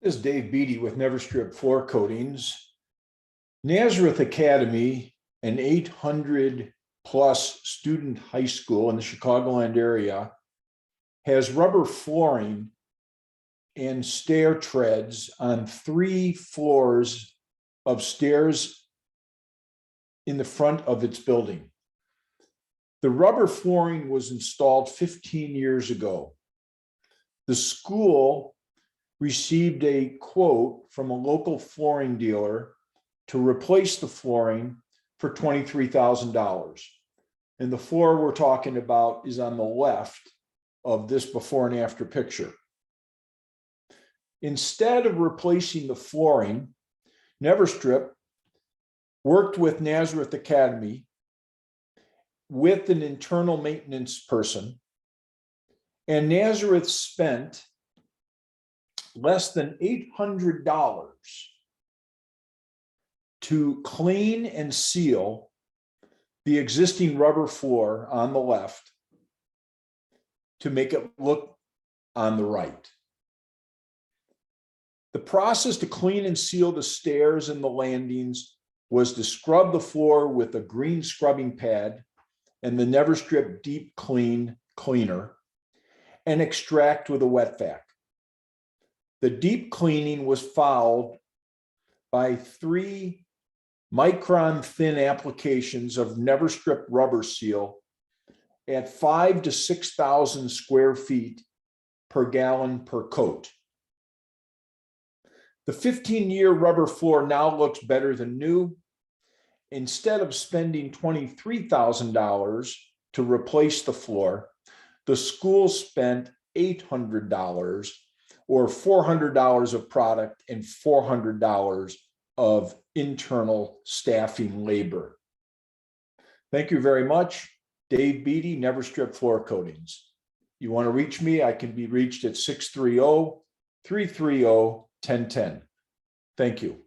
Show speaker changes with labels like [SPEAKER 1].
[SPEAKER 1] This is Dave Beatty with NeverStrip Floor Coatings. Nazareth Academy, an 800 plus student high school in the Chicagoland area, has rubber flooring and stair treads on 3 floors of stairs in the front of its building. The rubber flooring was installed 15 years ago. The school received a quote from a local flooring dealer to replace the flooring for $23,000. And the floor we're talking about is on the left of this before and after picture. Instead of replacing the flooring, NeverStrip worked with Nazareth Academy with an internal maintenance person, and Nazareth spent less than $800 to clean and seal the existing rubber floor on the left to make it look on the right. The process to clean and seal the stairs and the landings was to scrub the floor with a green scrubbing pad and the NeverStrip Deep Clean cleaner and extract with a wet vac. The deep cleaning was followed by 3 micron thin applications of NeverStrip Rubber Seal at 5,000 to 6,000 square feet per gallon per coat. The 15-year rubber floor now looks better than new. Instead of spending $23,000 to replace the floor, the school spent $800, or $400 of product and $400 of internal staffing labor. Thank you very much. Dave Beatty, NeverStrip Floor Coatings. You want to reach me, I can be reached at 630-330-1010. Thank you.